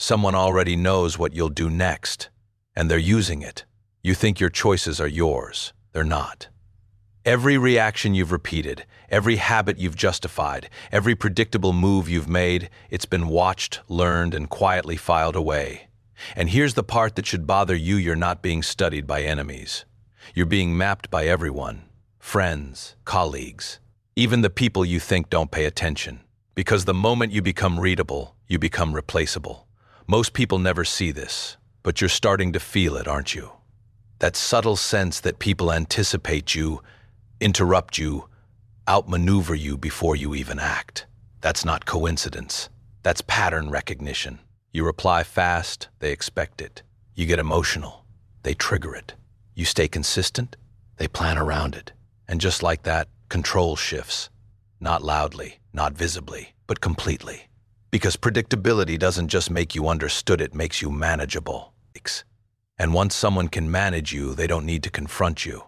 Someone already knows what you'll do next, and they're using it. You think your choices are yours. They're not. Every reaction you've repeated, every habit you've justified, every predictable move you've made, it's been watched, learned, and quietly filed away. And here's the part that should bother you: you're not being studied by enemies. You're being mapped by everyone. Friends, colleagues, even the people you think don't pay attention. Because the moment you become readable, you become replaceable. Most people never see this, but you're starting to feel it, aren't you? That subtle sense that people anticipate you, interrupt you, outmaneuver you before you even act. That's not coincidence. That's pattern recognition. You reply fast, they expect it. You get emotional, they trigger it. You stay consistent, they plan around it. And just like that, control shifts. Not loudly, not visibly, but completely. Because predictability doesn't just make you understood, it makes you manageable. And once someone can manage you, they don't need to confront you.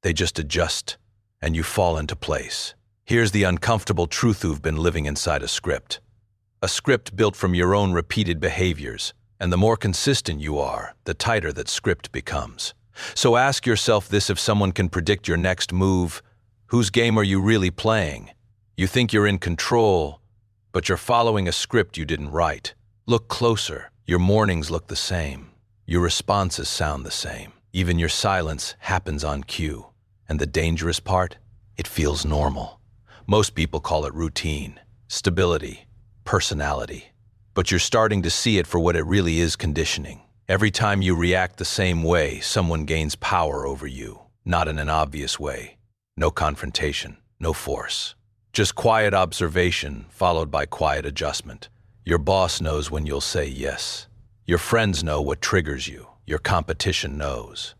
They just adjust, and you fall into place. Here's the uncomfortable truth: you've been living inside a script. A script built from your own repeated behaviors. And the more consistent you are, the tighter that script becomes. So ask yourself this: if someone can predict your next move, whose game are you really playing? You think you're in control, but you're following a script you didn't write. Look closer. Your mornings look the same. Your responses sound the same. Even your silence happens on cue. And the dangerous part? It feels normal. Most people call it routine, stability, personality. But you're starting to see it for what it really is: conditioning. Every time you react the same way, someone gains power over you. Not in an obvious way. No confrontation, no force. Just quiet observation followed by quiet adjustment. Your boss knows when you'll say yes. Your friends know what triggers you. Your competition knows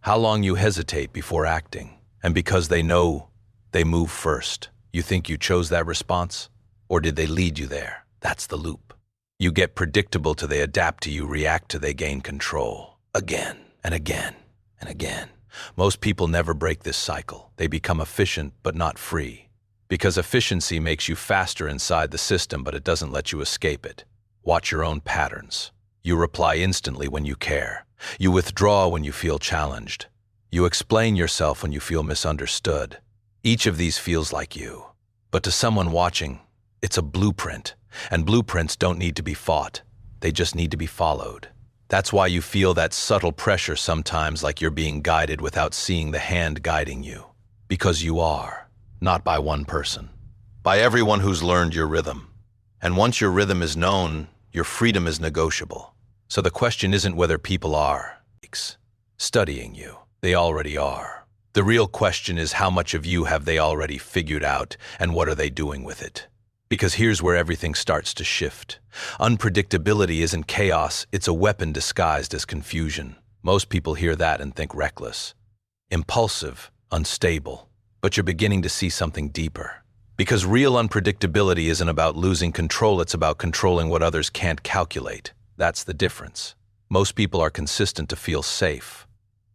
how long you hesitate before acting. And because they know, they move first. You think you chose that response? Or did they lead you there? That's the loop. You get predictable till they adapt to you, react till they gain control. Again and again and again. Most people never break this cycle. They become efficient but not free. Because efficiency makes you faster inside the system, but it doesn't let you escape it. Watch your own patterns. You reply instantly when you care. You withdraw when you feel challenged. You explain yourself when you feel misunderstood. Each of these feels like you. But to someone watching, it's a blueprint. And blueprints don't need to be fought. They just need to be followed. That's why you feel that subtle pressure sometimes, like you're being guided without seeing the hand guiding you. Because you are. Not by one person. By everyone who's learned your rhythm. And once your rhythm is known, your freedom is negotiable. So the question isn't whether people are studying you. They already are. The real question is, how much of you have they already figured out, and what are they doing with it? Because here's where everything starts to shift. Unpredictability isn't chaos, it's a weapon disguised as confusion. Most people hear that and think reckless, impulsive, unstable. But you're beginning to see something deeper. Because real unpredictability isn't about losing control, it's about controlling what others can't calculate. That's the difference. Most people are consistent to feel safe.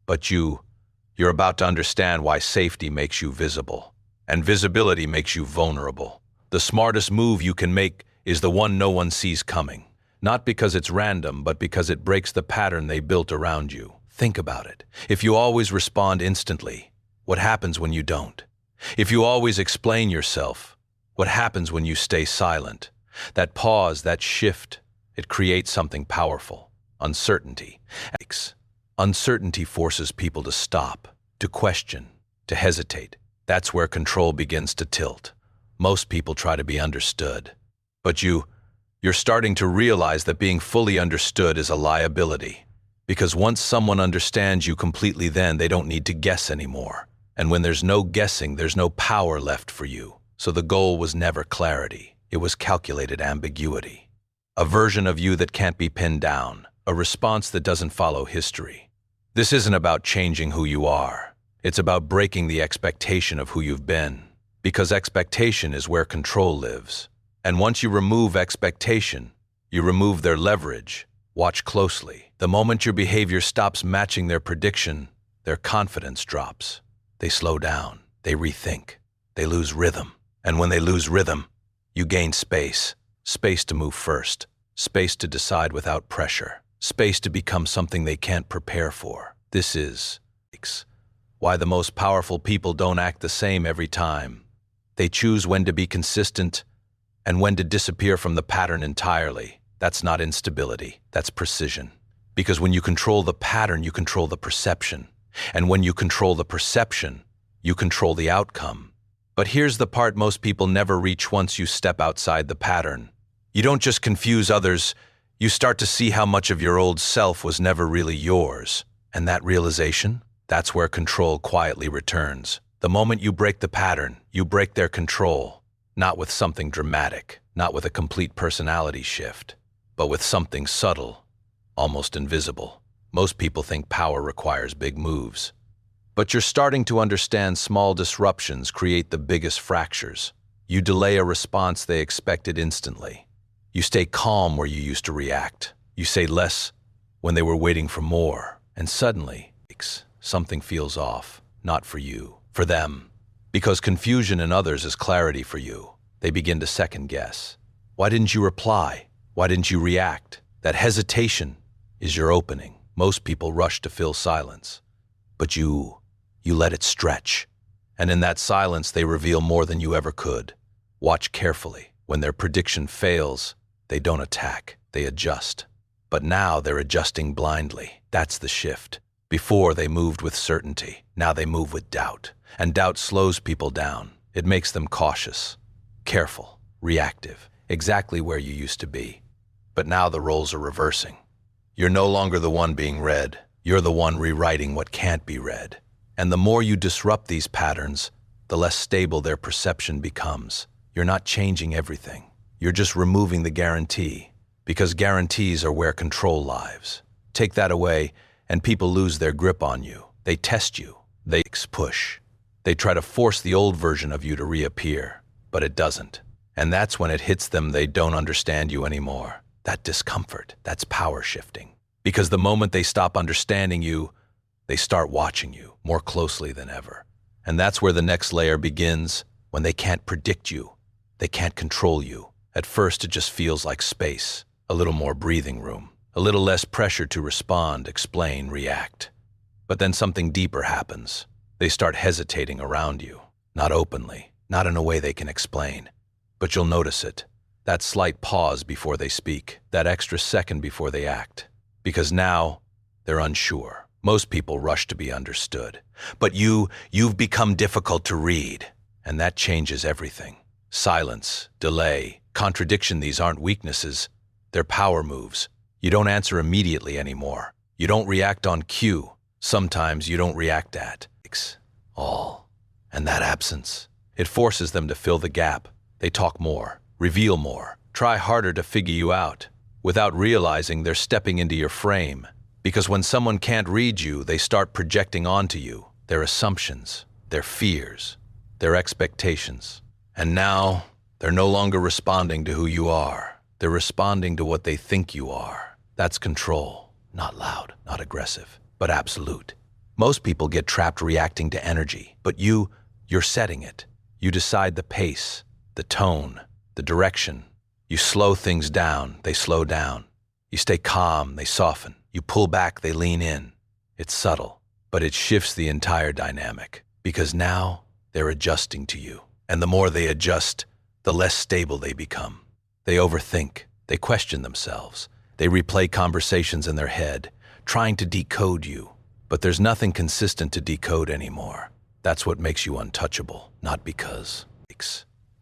But you're about to understand why safety makes you visible. And visibility makes you vulnerable. The smartest move you can make is the one no one sees coming. Not because it's random, but because it breaks the pattern they built around you. Think about it. If you always respond instantly, what happens when you don't? If you always explain yourself, what happens when you stay silent? That pause, that shift, it creates something powerful. Uncertainty. Uncertainty forces people to stop, to question, to hesitate. That's where control begins to tilt. Most people try to be understood. But you're starting to realize that being fully understood is a liability. Because once someone understands you completely, then they don't need to guess anymore. And when there's no guessing, there's no power left for you. So the goal was never clarity. It was calculated ambiguity. A version of you that can't be pinned down. A response that doesn't follow history. This isn't about changing who you are. It's about breaking the expectation of who you've been. Because expectation is where control lives. And once you remove expectation, you remove their leverage. Watch closely. The moment your behavior stops matching their prediction, their confidence drops. They slow down. They rethink. They lose rhythm. And when they lose rhythm, you gain space. Space to move first. space to decide without pressure, space to become something they can't prepare for. This is why the most powerful people don't act the same every time. They choose when to be consistent and when to disappear from the pattern entirely. That's not instability, that's precision. Because when you control the pattern, you control the perception. And when you control the perception, you control the outcome. But here's the part most people never reach once you step outside the pattern. You don't just confuse others, you start to see how much of your old self was never really yours. And that realization, that's where control quietly returns. The moment you break the pattern, you break their control. Not with something dramatic, not with a complete personality shift, but with something subtle, almost invisible. Most people think power requires big moves. But you're starting to understand small disruptions create the biggest fractures. You delay a response they expected instantly. You stay calm where you used to react. You say less when they were waiting for more. And suddenly, something feels off. Not for you, for them. Because confusion in others is clarity for you. They begin to second guess. Why didn't you reply? Why didn't you react? That hesitation is your opening. Most people rush to fill silence. But you let it stretch. And in that silence, they reveal more than you ever could. Watch carefully. When their prediction fails, they don't attack, they adjust. But now they're adjusting blindly. That's the shift. Before they moved with certainty. Now they move with doubt. And doubt slows people down. It makes them cautious, careful, reactive, exactly where you used to be. But now the roles are reversing. You're no longer the one being read. You're the one rewriting what can't be read. And the more you disrupt these patterns, the less stable their perception becomes. You're not changing everything. You're just removing the guarantee. Because guarantees are where control lives. Take that away, and people lose their grip on you. They test you. They push. They try to force the old version of you to reappear, but it doesn't. And that's when it hits them they don't understand you anymore. That discomfort, that's power shifting. Because the moment they stop understanding you, they start watching you more closely than ever. And that's where the next layer begins, when they can't predict you. They can't control you. At first, it just feels like space, a little more breathing room, a little less pressure to respond, explain, react. But then something deeper happens. They start hesitating around you, not openly, not in a way they can explain. But you'll notice it, that slight pause before they speak, that extra second before they act. Because now, they're unsure. Most people rush to be understood. But you've become difficult to read, and that changes everything. Silence, delay, contradiction, these aren't weaknesses, they're power moves. You don't answer immediately anymore. You don't react on cue. Sometimes you don't react at all. And that absence, it forces them to fill the gap. They talk more, reveal more, try harder to figure you out. Without realizing they're stepping into your frame. Because when someone can't read you, they start projecting onto you their assumptions, their fears, their expectations. And now, they're no longer responding to who you are. They're responding to what they think you are. That's control. Not loud, not aggressive, but absolute. Most people get trapped reacting to energy, but you're setting it. You decide the pace, the tone, the direction. You slow things down, they slow down. You stay calm, they soften. You pull back, they lean in. It's subtle, but it shifts the entire dynamic. Because now, they're adjusting to you. And the more they adjust, the less stable they become. They overthink, they question themselves. They replay conversations in their head, trying to decode you. But there's nothing consistent to decode anymore. That's what makes you untouchable, not because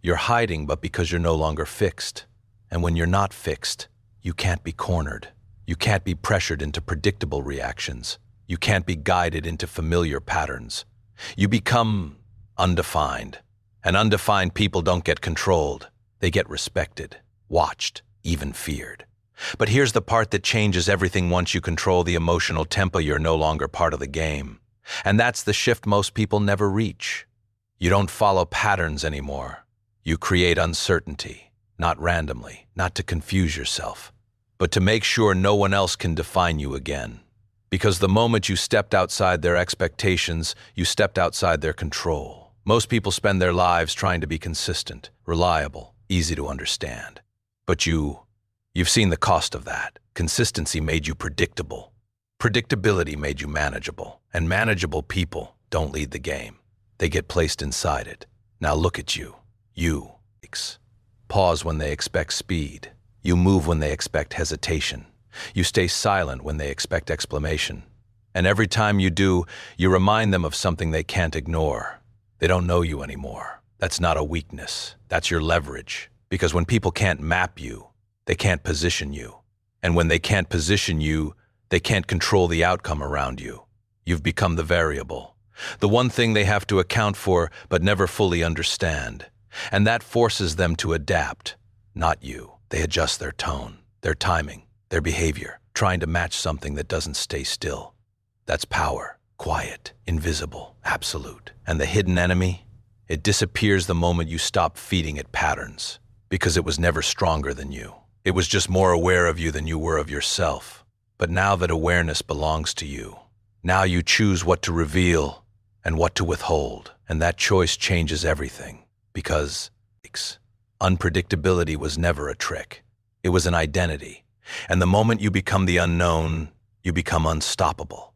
you're hiding, but because you're no longer fixed. And when you're not fixed, you can't be cornered. You can't be pressured into predictable reactions. You can't be guided into familiar patterns. You become undefined. And undefined people don't get controlled. They get respected, watched, even feared. But here's the part that changes everything. Once you control the emotional tempo, you're no longer part of the game. And that's the shift most people never reach. You don't follow patterns anymore. You create uncertainty, not randomly, not to confuse yourself, but to make sure no one else can define you again. Because the moment you stepped outside their expectations, you stepped outside their control. Most people spend their lives trying to be consistent, reliable, easy to understand. But you You've seen the cost of that. Consistency made you predictable. Predictability made you manageable. And manageable people don't lead the game. They get placed inside it. Now look at you. You pause when they expect speed. You move when they expect hesitation. You stay silent when they expect exclamation. And every time you do, you remind them of something they can't ignore. They don't know you anymore. That's not a weakness. That's your leverage. Because when people can't map you, they can't position you. And when they can't position you, they can't control the outcome around you. You've become the variable. The one thing they have to account for but never fully understand. And that forces them to adapt. Not you. They adjust their tone, their timing, their behavior, trying to match something that doesn't stay still. That's power. Quiet, invisible, absolute. And the hidden enemy? It disappears the moment you stop feeding it patterns. Because it was never stronger than you. It was just more aware of you than you were of yourself. But now that awareness belongs to you, now you choose what to reveal and what to withhold. And that choice changes everything. Because unpredictability was never a trick. It was an identity. And the moment you become the unknown, you become unstoppable.